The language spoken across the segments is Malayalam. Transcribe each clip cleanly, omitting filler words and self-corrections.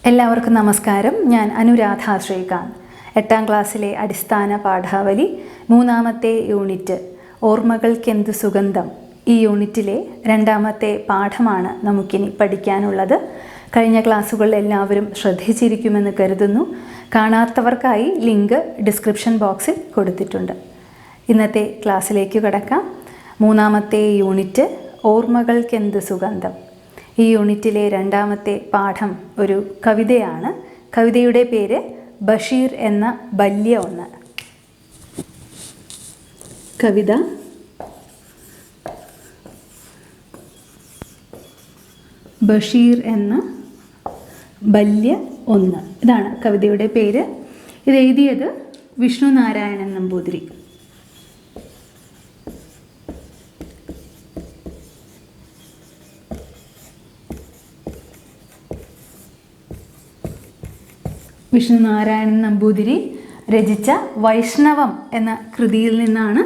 എല്ലാവർക്കും നമസ്കാരം. ഞാൻ അനുരാധ ശ്രീകാന്ത്. 8ാം ക്ലാസ്സിലെ അടിസ്ഥാന പാഠാവലി 3ാമത്തെ യൂണിറ്റ് ഓർമ്മകൾക്കെന്ത് സുഗന്ധം. ഈ യൂണിറ്റിലെ 2ാമത്തെ പാഠമാണ് നമുക്കിനി പഠിക്കാനുള്ളത്. കഴിഞ്ഞ ക്ലാസ്സുകളിൽ എല്ലാവരും ശ്രദ്ധിച്ചിരിക്കുമെന്ന് കരുതുന്നു. കാണാത്തവർക്കായി ലിങ്ക് ഡിസ്ക്രിപ്ഷൻ ബോക്സിൽ കൊടുത്തിട്ടുണ്ട്. ഇന്നത്തെ ക്ലാസ്സിലേക്ക് കടക്കാം. 3ാമത്തെ യൂണിറ്റ് ഓർമ്മകൾക്കെന്ത് സുഗന്ധം. ഈ യൂണിറ്റിലെ 2ാമത്തെ പാഠം ഒരു കവിതയാണ്. കവിതയുടെ പേര് ബഷീർ എന്ന ബല്യ ഒന്ന്. കവിത ബഷീർ എന്ന ബല്യ ഒന്ന്. ഇതാണ് കവിതയുടെ പേര്. ഇത് എഴുതിയത് വിഷ്ണുനാരായണൻ നമ്പൂതിരി. വിഷ്ണുനാരായണൻ നമ്പൂതിരി രചിച്ച വൈഷ്ണവം എന്ന കൃതിയിൽ നിന്നാണ്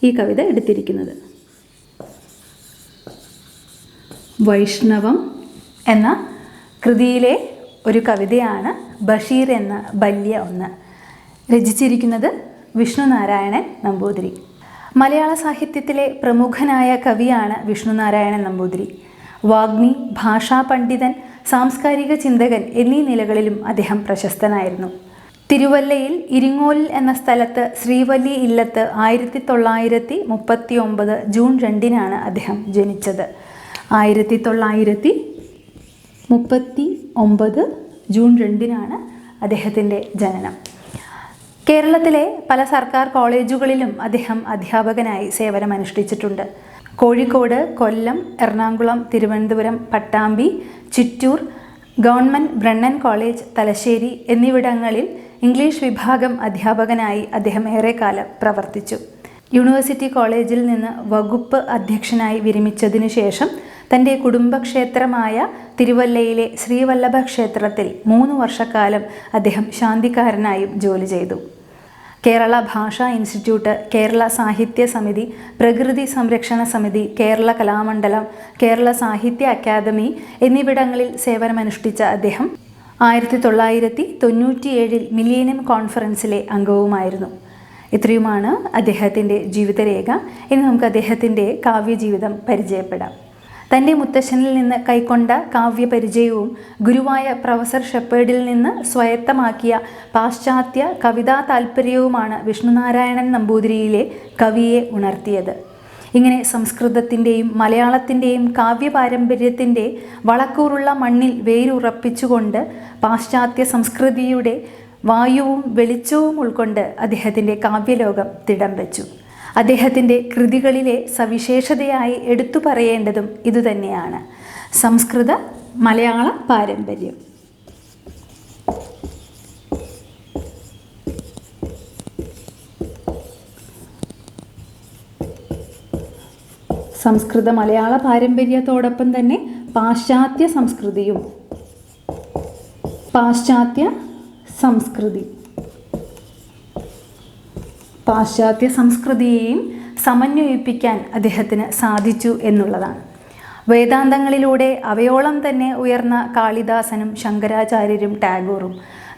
ഈ കവിത എടുത്തിരിക്കുന്നത്. വൈഷ്ണവം എന്ന കൃതിയിലെ ഒരു കവിതയാണ് ബഷീർ എന്ന ബല്യ ഒന്ന്. രചിച്ചിരിക്കുന്നത് വിഷ്ണുനാരായണൻ നമ്പൂതിരി. മലയാള സാഹിത്യത്തിലെ പ്രമുഖനായ കവിയാണ് വിഷ്ണുനാരായണൻ നമ്പൂതിരി. വാഗ്മി, ഭാഷാ പണ്ഡിതൻ, സാംസ്കാരിക ചിന്തകൻ എന്നീ നിലകളിലും അദ്ദേഹം പ്രശസ്തനായിരുന്നു. തിരുവല്ലയിൽ ഇരിങ്ങോലിൽ എന്ന സ്ഥലത്ത് ശ്രീവല്ലി ഇല്ലത്ത് 1939 ജൂൺ 2 അദ്ദേഹം ജനിച്ചത്. 1939 ജൂൺ 2 അദ്ദേഹത്തിൻ്റെ ജനനം. കേരളത്തിലെ പല സർക്കാർ കോളേജുകളിലും അദ്ദേഹം അധ്യാപകനായി സേവനമനുഷ്ഠിച്ചിട്ടുണ്ട്. Kozhikode, Kollam, Ernakulam, Thiruvananthapuram, Pattambi, Chittur, government Brennen college, Thalassery എന്നിവിടങ്ങളിൽ ഇംഗ്ലീഷ് വിഭാഗം അധ്യാപകനായി അദ്ദേഹം ഏറെക്കാലം പ്രവർത്തിച്ചു. യൂണിവേഴ്സിറ്റി കോളേജിൽ നിന്ന് വകുപ്പ് അധ്യക്ഷനായി വിരമിച്ചതിനു ശേഷം തൻ്റെ കുടുംബക്ഷേത്രമായ തിരുവല്ലയിലെ ശ്രീവല്ലഭ ക്ഷേത്രത്തിൽ 3 വർഷക്കാലം അദ്ദേഹം ശാന്തിക്കാരനായും ജോലി ചെയ്തു. കേരള ഭാഷാ ഇൻസ്റ്റിറ്റ്യൂട്ട്, കേരള സാഹിത്യ സമിതി, പ്രകൃതി സംരക്ഷണ സമിതി, കേരള കലാമണ്ഡലം, കേരള സാഹിത്യ അക്കാദമി എന്നിവിടങ്ങളിൽ സേവനമനുഷ്ഠിച്ച അദ്ദേഹം 1997 മില്ലേനിയം കോൺഫറൻസിലെ അംഗവുമായിരുന്നു. ഇത്രയുമാണ് അദ്ദേഹത്തിൻ്റെ ജീവിതരേഖ. ഇനി നമുക്ക് അദ്ദേഹത്തിൻ്റെ കാവ്യജീവിതം പരിചയപ്പെടാം. തൻ്റെ മുത്തശ്ശനിൽ നിന്ന് കൈക്കൊണ്ട കാവ്യപരിചയവും ഗുരുവായ പ്രൊഫസർ ഷെപ്പേർഡിൽ നിന്ന് സ്വായത്തമാക്കിയ പാശ്ചാത്യ കവിതാ താൽപ്പര്യവുമാണ് വിഷ്ണുനാരായണൻ നമ്പൂതിരിയിലെ കവിയെ ഉണർത്തിയത്. ഇങ്ങനെ സംസ്കൃതത്തിൻ്റെയും മലയാളത്തിൻ്റെയും കാവ്യപാരമ്പര്യത്തിൻ്റെ വളക്കൂറുള്ള മണ്ണിൽ വേരുറപ്പിച്ചുകൊണ്ട് പാശ്ചാത്യ സംസ്കൃതിയുടെ വായുവും വെളിച്ചവും ഉൾക്കൊണ്ട് അദ്ദേഹത്തിൻ്റെ കാവ്യലോകം തിടം വെച്ചു. അദ്ദേഹത്തിൻ്റെ കൃതികളിലെ സവിശേഷതയായി എടുത്തു പറയേണ്ടതും ഇതുതന്നെയാണ്: സംസ്കൃത മലയാള പാരമ്പര്യം. സംസ്കൃത മലയാള പാരമ്പര്യത്തോടൊപ്പം തന്നെ പാശ്ചാത്യ സംസ്കൃതിയും പാശ്ചാത്യ സംസ്കൃതിയെയും സമന്വയിപ്പിക്കാൻ അദ്ദേഹത്തിന് സാധിച്ചു എന്നുള്ളതാണ്. വേദാന്തങ്ങളിലൂടെ അവയോളം തന്നെ ഉയർന്ന കാളിദാസനും ശങ്കരാചാര്യരും ടാഗോറും,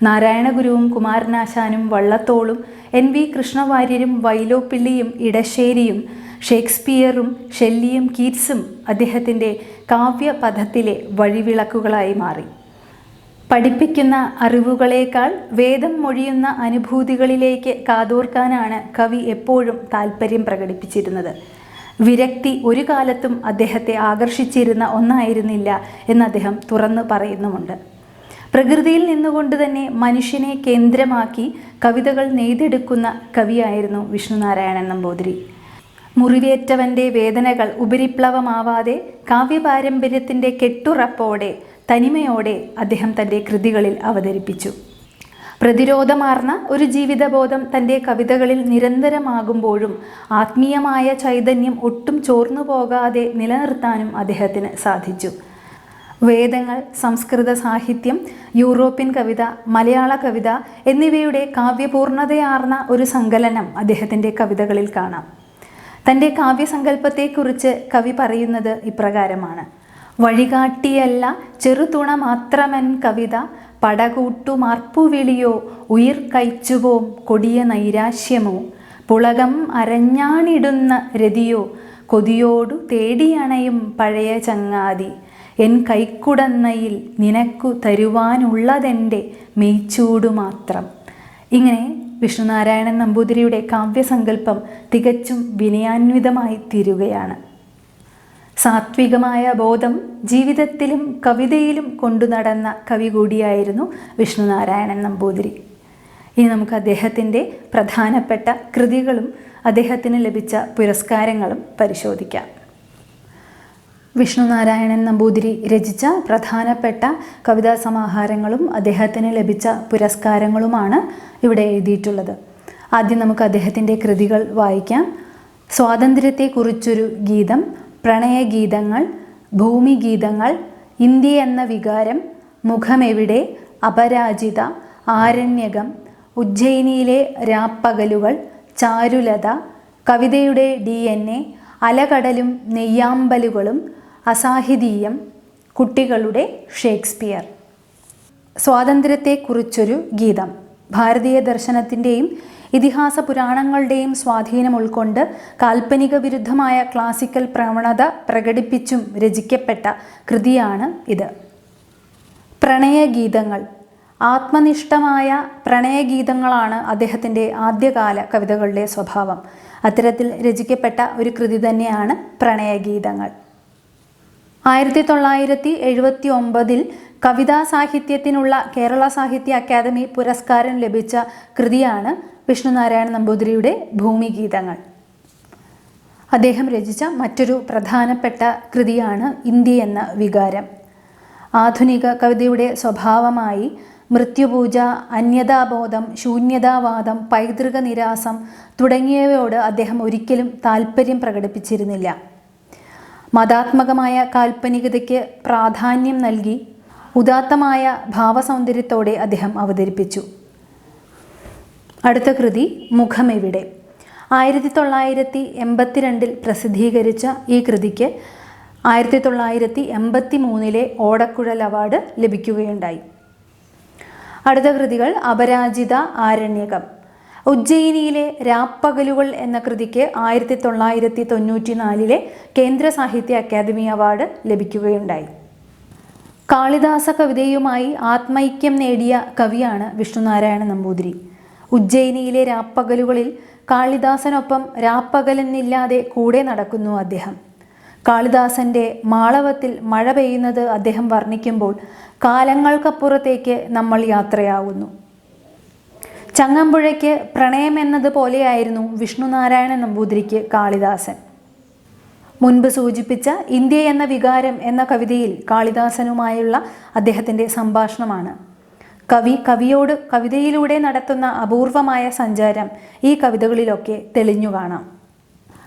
നാരായണഗുരുവും കുമാരനാശാനും വള്ളത്തോളും NV കൃഷ്ണവാര്യരും വൈലോപ്പിള്ളിയും ഇടശ്ശേരിയും ഷേക്സ്പിയറും ഷെല്ലിയും കീറ്റ്സും അദ്ദേഹത്തിൻ്റെ കാവ്യപഥത്തിലെ വഴിവിളക്കുകളായി മാറി. പഠിപ്പിക്കുന്ന അറിവുകളേക്കാൾ വേദം മൊഴിയുന്ന അനുഭൂതികളിലേക്ക് കാതോർക്കാനാണ് കവി എപ്പോഴും താൽപ്പര്യം പ്രകടിപ്പിച്ചിരുന്നത്. വിരക്തി ഒരു കാലത്തും അദ്ദേഹത്തെ ആകർഷിച്ചിരുന്ന ഒന്നായിരുന്നില്ല എന്ന് അദ്ദേഹം തുറന്നു പറയുന്നുമുണ്ട്. പ്രകൃതിയിൽ നിന്നുകൊണ്ട് തന്നെ മനുഷ്യനെ കേന്ദ്രമാക്കി കവിതകൾ നെയ്തെടുക്കുന്ന കവിയായിരുന്നു വിഷ്ണുനാരായണൻ നമ്പൂതിരി. മുറിവേറ്റവൻ്റെ വേദനകൾ ഉപരിപ്ലവമാവാതെ കാവ്യപാരമ്പര്യത്തിൻ്റെ കെട്ടുറപ്പോടെ തനിമയോടെ അദ്ദേഹം തൻ്റെ കൃതികളിൽ അവതരിപ്പിച്ചു. പ്രതിരോധമാർന്ന ഒരു ജീവിതബോധം തൻ്റെ കവിതകളിൽ നിരന്തരമാകുമ്പോഴും ആത്മീയമായ ചൈതന്യം ഒട്ടും ചോർന്നു പോകാതെ നിലനിർത്താനും അദ്ദേഹത്തിന് സാധിച്ചു. വേദങ്ങൾ, സംസ്കൃത സാഹിത്യം, യൂറോപ്യൻ കവിത, മലയാള കവിത എന്നിവയുടെ കാവ്യപൂർണതയാർന്ന ഒരു സങ്കലനം അദ്ദേഹത്തിൻ്റെ കവിതകളിൽ കാണാം. തൻ്റെ കാവ്യസങ്കല്പത്തെക്കുറിച്ച് കവി പറയുന്നത് ഇപ്രകാരമാണ്: വഴികാട്ടിയല്ല ചെറുതുണ മാത്രമൻ കവിത, പടകൂട്ടുമാർപ്പുവിളിയോ ഉയിർ കൈച്ചുപോം കൊടിയ നൈരാശ്യമോ പുളകം അരഞ്ഞാണിടുന്ന രതിയോ കൊതിയോടു തേടിയണയും പഴയ ചങ്ങാതി എൻ കൈക്കുടന്നയിൽ നിനക്കു തരുവാനുള്ളതെൻ്റെ മെയ്ച്ചൂടു മാത്രം. ഇങ്ങനെ വിഷ്ണുനാരായണൻ നമ്പൂതിരിയുടെ കാവ്യസങ്കല്പം തികച്ചും വിനയാന്വിതമായി തീരുകയാണ്. സാത്വികമായ ബോധം ജീവിതത്തിലും കവിതയിലും കൊണ്ടു നടന്ന കവി കൂടിയായിരുന്നു വിഷ്ണുനാരായണൻ നമ്പൂതിരി. ഇനി നമുക്ക് അദ്ദേഹത്തിൻ്റെ പ്രധാനപ്പെട്ട കൃതികളും അദ്ദേഹത്തിന് ലഭിച്ച പുരസ്കാരങ്ങളും പരിശോധിക്കാം. വിഷ്ണുനാരായണൻ നമ്പൂതിരി രചിച്ച പ്രധാനപ്പെട്ട കവിതാ സമാഹാരങ്ങളും അദ്ദേഹത്തിന് ലഭിച്ച പുരസ്കാരങ്ങളുമാണ് ഇവിടെ എഴുതിയിട്ടുള്ളത്. ആദ്യം നമുക്ക് അദ്ദേഹത്തിൻ്റെ കൃതികൾ വായിക്കാം. സ്വാതന്ത്ര്യത്തെക്കുറിച്ചൊരു ഗീതം, പ്രണയഗീതങ്ങൾ, ഭൂമിഗീതങ്ങൾ, ഇന്ത്യ എന്ന വികാരം, മുഖമെവിടെ, അപരാജിത, ആരണ്യകം, ഉജ്ജയിനിയിലെ രാപ്പകലുകൾ, ചാരുലത, കവിതയുടെ DNA, അലകടലും നെയ്യാമ്പലുകളും, അസാഹിതീയം, കുട്ടികളുടെ ഷേക്സ്പിയർ. സ്വാതന്ത്ര്യത്തെക്കുറിച്ചൊരു ഗീതം ഭാരതീയ ദർശനത്തിൻ്റെയും ഇതിഹാസ പുരാണങ്ങളുടെയും സ്വാധീനം ഉൾക്കൊണ്ട് കാൽപ്പനിക വിരുദ്ധമായ ക്ലാസിക്കൽ പ്രവണത പ്രകടിപ്പിച്ചും രചിക്കപ്പെട്ട കൃതിയാണ് ഇത്. പ്രണയഗീതങ്ങൾ ആത്മനിഷ്ഠമായ പ്രണയഗീതങ്ങളാണ് അദ്ദേഹത്തിൻ്റെ ആദ്യകാല കവിതകളുടെ സ്വഭാവം. അത്തരത്തിൽ രചിക്കപ്പെട്ട ഒരു കൃതി തന്നെയാണ് പ്രണയഗീതങ്ങൾ. 1979 കവിതാ സാഹിത്യത്തിനുള്ള കേരള സാഹിത്യ അക്കാദമി പുരസ്കാരം ലഭിച്ച കൃതിയാണ് വിഷ്ണുനാരായണൻ നമ്പൂതിരിയുടെ ഭൂമിഗീതങ്ങൾ. അദ്ദേഹം രചിച്ച മറ്റൊരു പ്രധാനപ്പെട്ട കൃതിയാണ് ഇന്ത്യ എന്ന വികാരം. ആധുനിക കവിതയുടെ സ്വഭാവമായി മൃത്യുപൂജ, അന്യതാബോധം, ശൂന്യതാവാദം, പൈതൃക നിരാസം തുടങ്ങിയവയോട് അദ്ദേഹം ഒരിക്കലും താല്പര്യം പ്രകടിപ്പിച്ചിരുന്നില്ല. മതാത്മകമായ കാൽപ്പനികതയ്ക്ക് പ്രാധാന്യം നൽകി ഉദാത്തമായ ഭാവസൗന്ദര്യത്തോടെ അദ്ദേഹം അവതരിപ്പിച്ചു. അടുത്ത കൃതി മുഖമെവിടെ. 1982 പ്രസിദ്ധീകരിച്ച ഈ കൃതിക്ക് 1983 ഓടക്കുഴൽ അവാർഡ് ലഭിക്കുകയുണ്ടായി. അടുത്ത കൃതികൾ അപരാജിത, ആരണ്യകം. ഉജ്ജയിനിയിലെ രാപ്പകലുകൾ എന്ന കൃതിക്ക് 1994 കേന്ദ്ര സാഹിത്യ അക്കാദമി അവാർഡ് ലഭിക്കുകയുണ്ടായി. കാളിദാസ കവിതയുമായി ആത്മൈക്യം നേടിയ കവിയാണ് വിഷ്ണുനാരായണൻ നമ്പൂതിരി. ഉജ്ജയിനിയിലെ രാപ്പകലുകളിൽ കാളിദാസനൊപ്പം രാപ്പകലെന്നില്ലാതെ കൂടെ നടക്കുന്നു അദ്ദേഹം. കാളിദാസൻ്റെ മാളവത്തിൽ മഴ പെയ്യുന്നത് അദ്ദേഹം വർണ്ണിക്കുമ്പോൾ കാലങ്ങൾക്കപ്പുറത്തേക്ക് നമ്മൾ യാത്രയാവുന്നു. ചങ്ങമ്പുഴയ്ക്ക് പ്രണയമെന്നതുപോലെയായിരുന്നു വിഷ്ണുനാരായണൻ നമ്പൂതിരിക്ക് കാളിദാസൻ. മുൻപ് സൂചിപ്പിച്ച ഇന്ത്യ എന്ന വികാരം എന്ന കവിതയിൽ കാളിദാസനുമായുള്ള അദ്ദേഹത്തിൻ്റെ സംഭാഷണമാണ്. കവിയോട് കവിതയിലൂടെ നടത്തുന്ന അപൂർവമായ സഞ്ചാരം ഈ കവിതകളിലൊക്കെ തെളിഞ്ഞു കാണാം.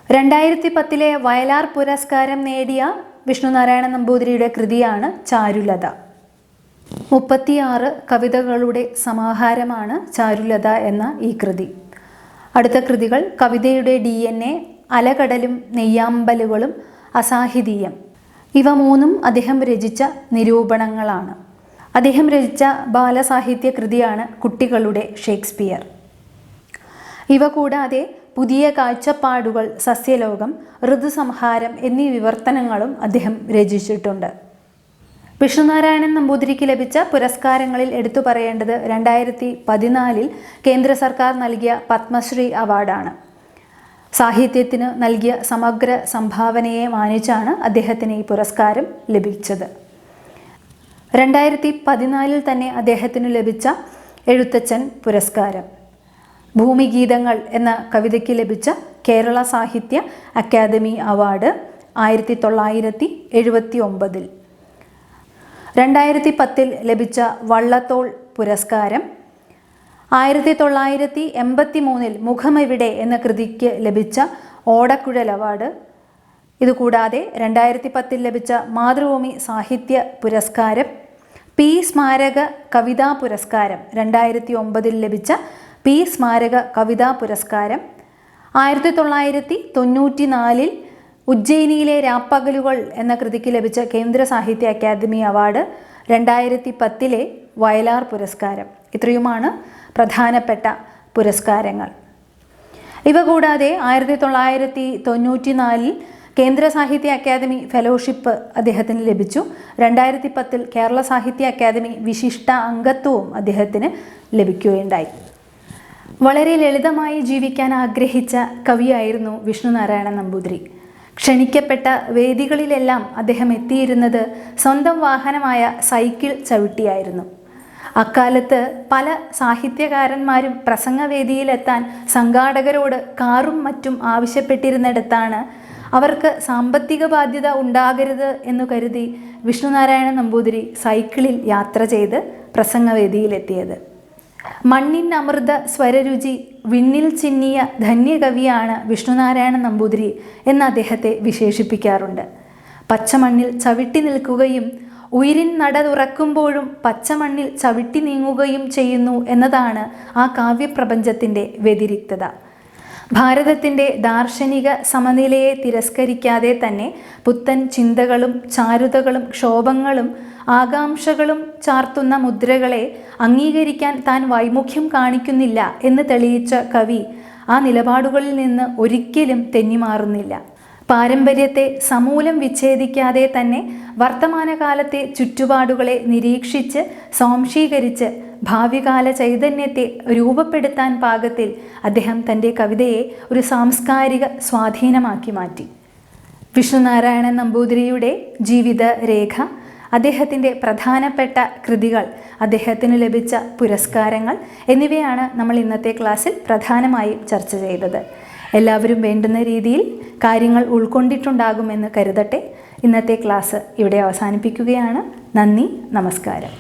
2010 വയലാർ പുരസ്കാരം നേടിയ വിഷ്ണുനാരായണൻ നമ്പൂതിരിയുടെ കൃതിയാണ് ചാരുലത. 36 കവിതകളുടെ സമാഹാരമാണ് ചാരുലത എന്ന ഈ കൃതി. അടുത്ത കൃതികൾ കവിതയുടെ DNA, അലകടലും നെയ്യാമ്പലുകളും, അസാഹിതീയം. ഇവ മൂന്നും അദ്ദേഹം രചിച്ച നിരൂപണങ്ങളാണ്. അദ്ദേഹം രചിച്ച ബാലസാഹിത്യ കൃതിയാണ് കുട്ടികളുടെ ഷേക്സ്പിയർ. ഇവ കൂടാതെ പുതിയ കാഴ്ചപ്പാടുകൾ, സസ്യലോകം, ഋതുസംഹാരം എന്നീ വിവർത്തനങ്ങളും അദ്ദേഹം രചിച്ചിട്ടുണ്ട്. വിഷ്ണുനാരായണൻ നമ്പൂതിരിക്ക് ലഭിച്ച പുരസ്കാരങ്ങളിൽ എടുത്തു പറയേണ്ടത് 2014 കേന്ദ്ര സർക്കാർ നൽകിയ പത്മശ്രീ അവാർഡാണ്. സാഹിത്യത്തിന് നൽകിയ സമഗ്ര സംഭാവനയെ മാനിച്ചാണ് അദ്ദേഹത്തിന് ഈ പുരസ്കാരം ലഭിച്ചത്. 2014 തന്നെ അദ്ദേഹത്തിന് ലഭിച്ച എഴുത്തച്ഛൻ പുരസ്കാരം. ഭൂമിഗീതങ്ങൾ എന്ന കവിതയ്ക്ക് ലഭിച്ച കേരള സാഹിത്യ അക്കാദമി അവാർഡ് 1979. 2010 ലഭിച്ച വള്ളത്തോൾ പുരസ്കാരം. 1983 മുഖമെവിടെ എന്ന കൃതിക്ക് ലഭിച്ച ഓടക്കുഴൽ അവാർഡ്. ഇതുകൂടാതെ 2010 ലഭിച്ച മാതൃഭൂമി സാഹിത്യ പുരസ്കാരം, പി സ്മാരക കവിതാ പുരസ്കാരം, 2009 ലഭിച്ച പി സ്മാരക കവിതാ പുരസ്കാരം, 1994 ഉജ്ജയിനിയിലെ രാപ്പകലുകൾ എന്ന കൃതിക്ക് ലഭിച്ച കേന്ദ്ര സാഹിത്യ അക്കാദമി അവാർഡ്, 2010 വയലാർ പുരസ്കാരം. ഇത്രയുമാണ് പ്രധാനപ്പെട്ട പുരസ്കാരങ്ങൾ. ഇവ കൂടാതെ 1994 കേന്ദ്ര സാഹിത്യ അക്കാദമി ഫെലോഷിപ്പ് അദ്ദേഹത്തിന് ലഭിച്ചു. 2010 കേരള സാഹിത്യ അക്കാദമി വിശിഷ്ട അംഗത്വവും അദ്ദേഹത്തിന് ലഭിക്കുകയുണ്ടായി. വളരെ ലളിതമായി ജീവിക്കാൻ ആഗ്രഹിച്ച കവിയായിരുന്നു വിഷ്ണുനാരായണൻ നമ്പൂതിരി. ക്ഷണിക്കപ്പെട്ട വേദികളിലെല്ലാം അദ്ദേഹം എത്തിയിരുന്നത് സ്വന്തം വാഹനമായ സൈക്കിൾ ചവിട്ടിയായിരുന്നു. അക്കാലത്ത് പല സാഹിത്യകാരന്മാരും പ്രസംഗവേദിയിലെത്താൻ സംഘാടകരോട് കാറും മറ്റും ആവശ്യപ്പെട്ടിരുന്നിടത്താണ് അവർക്ക് സാമ്പത്തിക ബാധ്യത ഉണ്ടാകരുത് എന്നു കരുതി വിഷ്ണുനാരായണൻ നമ്പൂതിരി സൈക്കിളിൽ യാത്ര ചെയ്ത് പ്രസംഗവേദിയിലെത്തിയത്. മണ്ണിൻ അമൃത സ്വരരുചി വിണ്ണിൽ ചിന്നിയ ധന്യകവിയാണ് വിഷ്ണുനാരായണൻ നമ്പൂതിരി എന്ന് അദ്ദേഹത്തെ വിശേഷിപ്പിക്കാറുണ്ട്. പച്ചമണ്ണിൽ ചവിട്ടി നിൽക്കുകയും ഉയിരിൻ നട തുറക്കുമ്പോഴും പച്ചമണ്ണിൽ ചവിട്ടി നീങ്ങുകയും ചെയ്യുന്നു എന്നതാണ് ആ കാവ്യപ്രപഞ്ചത്തിൻ്റെ വ്യതിരിക്തത. ഭാരതത്തിൻ്റെ ദാർശനിക സമനിലയെ തിരസ്കരിക്കാതെ തന്നെ പുത്തൻ ചിന്തകളും ചാരുതകളും ക്ഷോഭങ്ങളും ആകാംക്ഷകളും ചാർത്തുന്ന മുദ്രകളെ അംഗീകരിക്കാൻ താൻ വൈമുഖ്യം കാണിക്കുന്നില്ല എന്ന് തെളിയിച്ച കവി ആ നിലപാടുകളിൽ നിന്ന് ഒരിക്കലും തെന്നിമാറുന്നില്ല. പാരമ്പര്യത്തെ സമൂലം വിച്ഛേദിക്കാതെ തന്നെ വർത്തമാനകാലത്തെ ചുറ്റുപാടുകളെ നിരീക്ഷിച്ച് സ്വാംശീകരിച്ച് ഭാവികാല ചൈതന്യത്തെ രൂപപ്പെടുത്താൻ പാകത്തിൽ അദ്ദേഹം തൻ്റെ കവിതയെ ഒരു സാംസ്കാരിക സ്വാധീനമാക്കി മാറ്റി. വിഷ്ണുനാരായണൻ നമ്പൂതിരിയുടെ ജീവിത രേഖ, അദ്ദേഹത്തിൻ്റെ പ്രധാനപ്പെട്ട കൃതികൾ, അദ്ദേഹത്തിന് ലഭിച്ച പുരസ്കാരങ്ങൾ എന്നിവയാണ് നമ്മൾ ഇന്നത്തെ ക്ലാസ്സിൽ പ്രധാനമായും ചർച്ച ചെയ്തത്. എല്ലാവരും വേണ്ടുന്ന രീതിയിൽ കാര്യങ്ങൾ ഉൾക്കൊണ്ടിട്ടുണ്ടാകുമെന്ന് കരുതട്ടെ. ഇന്നത്തെ ക്ലാസ് ഇവിടെ അവസാനിപ്പിക്കുകയാണ്. നന്ദി, നമസ്കാരം.